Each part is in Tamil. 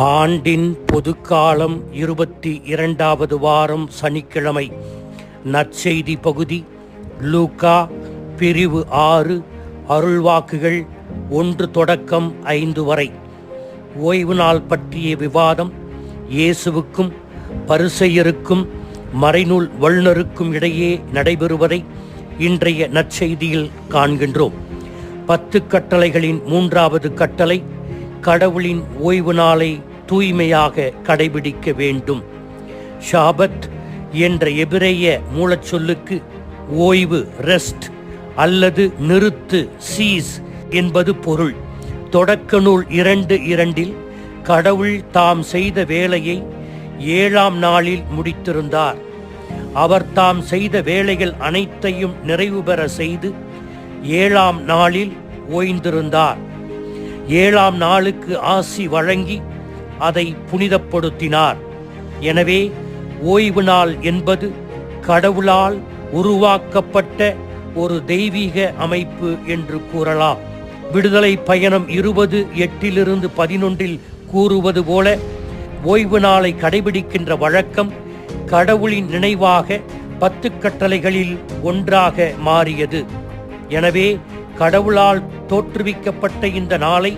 ஆண்டின் பொதுக்காலம் 22வது வாரம் சனிக்கிழமை. நற்செய்தி பகுதி லூக்கா பிரிவு 6 அருள்வாக்குகள் 1 தொடக்கம் 5 வரை. ஓய்வு நாள் பற்றிய விவாதம் இயேசுவுக்கும் பரிசேயருக்கும் மறைநூல் வல்லுனருக்கும் இடையே நடைபெறுவதை இன்றைய நற்செய்தியில் காண்கின்றோம். 10 கட்டளைகளின் 3வது கட்டளை கடவுளின் ஓய்வு நாளை தூய்மையாக கடைபிடிக்க வேண்டும். ஷாபத் என்ற எபிரேய மூலச்சொல்லுக்கு ஓய்வு ரெஸ்ட் அல்லது நிறுத்து சீஸ் என்பது பொருள். தொடக்க நூல் 2:2 கடவுள் தாம் செய்த வேலையை 7ஆம் நாளில் முடித்திருந்தார். அவர் தாம் செய்த வேலைகள் அனைத்தையும் நிறைவு பெற செய்து 7ஆம் நாளில் ஓய்ந்திருந்தார். 7ஆம் நாளுக்கு ஆசி வழங்கி அதை புனிதப்படுத்தினார். எனவே ஓய்வு நாள் என்பது கடவுளால் உருவாக்கப்பட்ட ஒரு தெய்வீக அமைப்பு என்று கூறலாம். விடுதலை பயணம் 20:8-11 கூறுவது போல ஓய்வு நாளை கடைபிடிக்கின்ற வழக்கம் கடவுளின் நினைவாக 10 கட்டளைகளில் ஒன்றாக மாறியது. எனவே கடவுளால் தோற்றுவிக்கப்பட்ட இந்த நாளை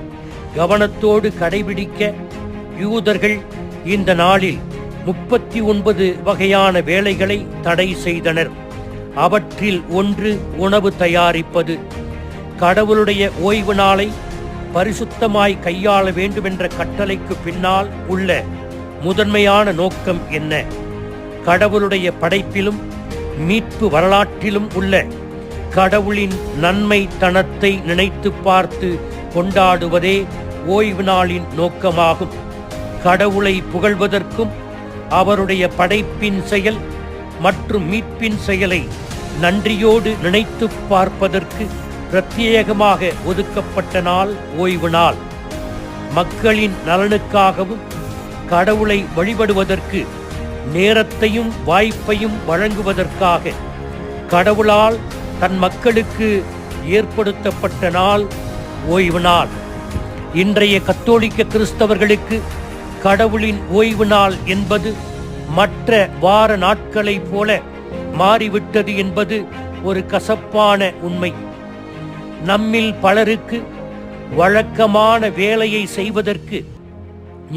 கவனத்தோடு கடைபிடிக்க யூதர்கள் இந்த நாளில் 39 வகையான வேலைகளை தடை செய்தனர். அவற்றில் ஒன்று உணவு தயாரிப்பது. கடவுளுடைய ஓய்வு நாளை பரிசுத்தமாய் கையாள வேண்டுமென்ற கட்டளைக்கு பின்னால் உள்ள முதன்மையான நோக்கம் என்ன? கடவுளுடைய படைப்பிலும் மீட்பு வரலாற்றிலும் உள்ள கடவுளின் நன்மை தனத்தை நினைத்து பார்த்து கொண்டாடுவதே ஓய்வு நாளின் நோக்கமாகும். கடவுளை புகழ்வதற்கும் அவருடைய படைப்பின் செயல் மற்றும் மீட்பின் செயலை நன்றியோடு நினைத்து பார்ப்பதற்கு பிரத்யேகமாக ஒதுக்கப்பட்ட நாள் ஓய்வு நாள். மக்களின் நலனுக்காகவும் கடவுளை வழிபடுவதற்கு நேரத்தையும் வாய்ப்பையும் வழங்குவதற்காக கடவுளால் தன் மக்களுக்கு ஏற்படுத்தப்பட்ட நாள் ஓய்வு நாள். இன்றைய கத்தோலிக்க கிறிஸ்தவர்களுக்கு கடவுளின் ஓய்வு நாள் என்பது மற்ற வார நாட்களைப் போல மாறிவிட்டது என்பது ஒரு கசப்பான உண்மை. நம்மில் பலருக்கு வழக்கமான வேலையை செய்வதற்கு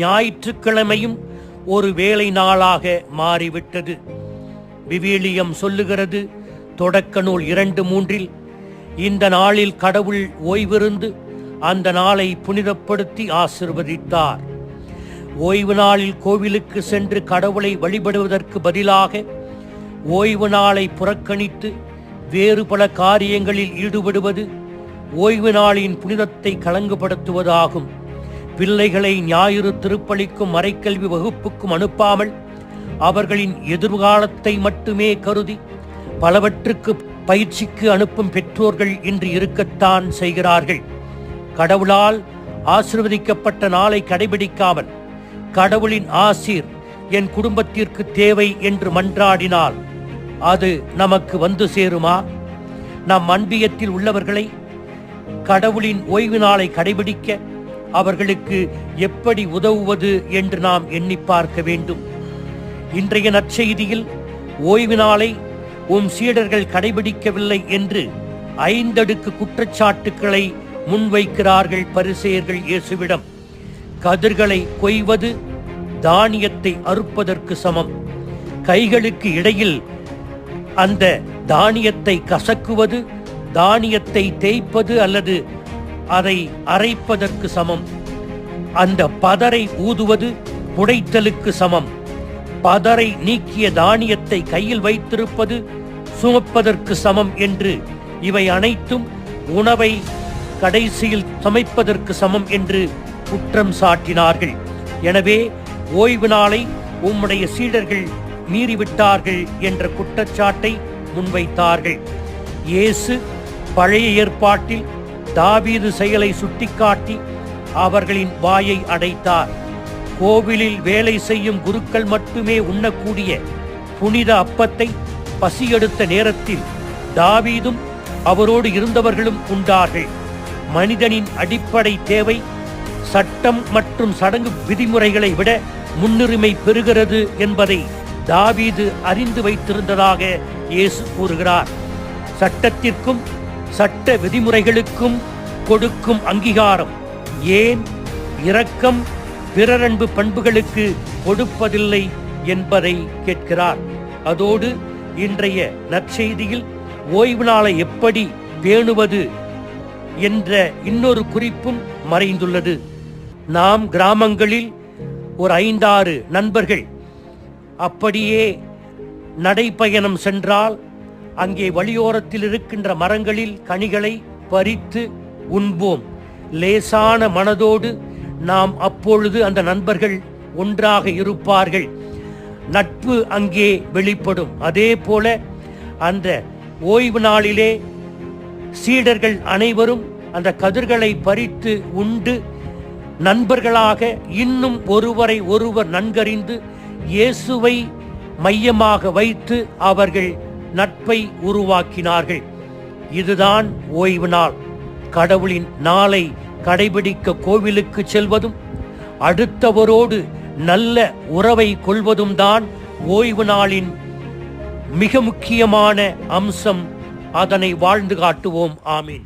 ஞாயிற்றுக்கிழமையும் ஒரு வேலை நாளாக மாறிவிட்டது. விவிலியம் சொல்லுகிறது, தொடக்க நூல் 2:3 இந்த நாளில் கடவுள் ஓய்விருந்து அந்த நாளை புனிதப்படுத்தி ஆசிர்வதித்தார். ஓய்வு நாளில் கோவிலுக்கு சென்று கடவுளை வழிபடுவதற்கு பதிலாக ஓய்வு நாளை புறக்கணித்து வேறு பல காரியங்களில் ஈடுபடுவது ஓய்வு நாளின் புனிதத்தை களங்கப்படுத்துவதாகும். பிள்ளைகளை ஞாயிறு திருப்பலிக்கும் மறைக்கல்வி வகுப்புக்கும் அனுப்பாமல் அவர்களின் எதிர்காலத்தை மட்டுமே கருதி பலவற்றுக்கு பயிற்சிக்கு அனுப்பும் பெற்றோர்கள் இன்று இருக்கத்தான் செய்கிறார்கள். கடவுளால் ஆசீர்வதிக்கப்பட்ட நாளை கடைபிடிக்காமல் கடவுளின் ஆசீர் என் குடும்பத்திற்கு தேவை என்று மன்றாடினால் அது நமக்கு வந்து சேருமா? நம் அன்பியத்தில் உள்ளவர்களை கடவுளின் ஓய்வு நாளை கடைபிடிக்க அவர்களுக்கு எப்படி உதவுவது என்று நாம் எண்ணி பார்க்க வேண்டும். இன்றைய நற்செய்தியில் ஓய்வு நாளை சீடர்கள் கடைபிடிக்கவில்லை என்று 5 அடுக்கு குற்றச்சாட்டுக்களை முன்வைக்கிறார்கள் பரிசேயர்கள் இயேசுவிடம். கதிர்களை கொய்வது தானியத்தை அறுப்பதற்கு சமம். கைகளுக்கு இடையில் அந்த தானியத்தை கசக்குவது தானியத்தை தேய்ப்பது அல்லது அதை அரைப்பதற்கு சமம். அந்த பதரை ஊதுவது புடைத்தலுக்கு சமம். பதரை நீக்கிய தானியத்தை கையில் வைத்திருப்பது சுமப்பதற்கு சமம் என்று இவை அனைத்தும் உணவை கடைசியில் சமைப்பதற்கு சமம் என்று குற்றம் சாட்டினார்கள். எனவே ஓய்வு நாளை உம்முடைய சீடர்கள் மீறிவிட்டார்கள் என்ற குற்றச்சாட்டை முன்வைத்தார்கள். இயேசு பழைய ஏற்பாட்டில் தாவீது செயலை சுட்டிக்காட்டி அவர்களின் வாயை அடைத்தார். கோவிலில் வேலை செய்யும் குருக்கள் மட்டுமே உண்ணக்கூடிய புனித அப்பத்தை பசியெடுத்த நேரத்தில் தாவீதும் அவரோடு இருந்தவர்களும் உண்டார்கள். மனிதனின் அடிப்படை தேவை சட்டம் மற்றும் சடங்கு விதிமுறைகளை விட முன்னுரிமை பெறுகிறது என்பதை தாவீது அறிந்து வைத்திருந்ததாக இயேசு கூறுகிறார். சட்டத்திற்கும் சட்ட விதிமுறைகளுக்கும் கொடுக்கும் அங்கீகாரம் ஏன் இரக்கம், பிறரன்பு பண்புகளுக்கு கொடுப்பதில்லை என்பதை கேட்கிறார். அதோடு இன்றைய நற்செய்தியில் ஓய்வு நாளை எப்படி பேணுவது என்ற இன்னொரு குறிப்பும் மறைந்துள்ளது. நாம் கிராமங்களில் ஒரு 5-6 நண்பர்கள் அப்படியே நடைப்பயணம் சென்றால் அங்கே வழியோரத்தில் இருக்கின்ற மரங்களில் கனிகளை பறித்து உண்போம். லேசான மனதோடு நாம் அப்பொழுது அந்த நண்பர்கள் ஒன்றாக இருப்பார்கள். நட்பு அங்கே வெளிப்படும். அதே போல அந்த ஓய்வு நாளிலே சீடர்கள் அனைவரும் அந்த கதிர்களை பறித்து உண்டு நண்பர்களாக இன்னும் ஒருவரை ஒருவர் நன்கறிந்து இயேசுவை மையமாக வைத்து அவர்கள் நட்பை உருவாக்கினார்கள். இதுதான் ஓய்வு நாள். கடவுளின் நாளை கடைபிடிக்க கோவிலுக்கு செல்வதும் அடுத்தவரோடு நல்ல உறவை கொள்வதும் தான் ஓய்வு நாளின் மிக முக்கியமான அம்சம். அதனை வாழ்ந்து காட்டுவோம். ஆமீன்.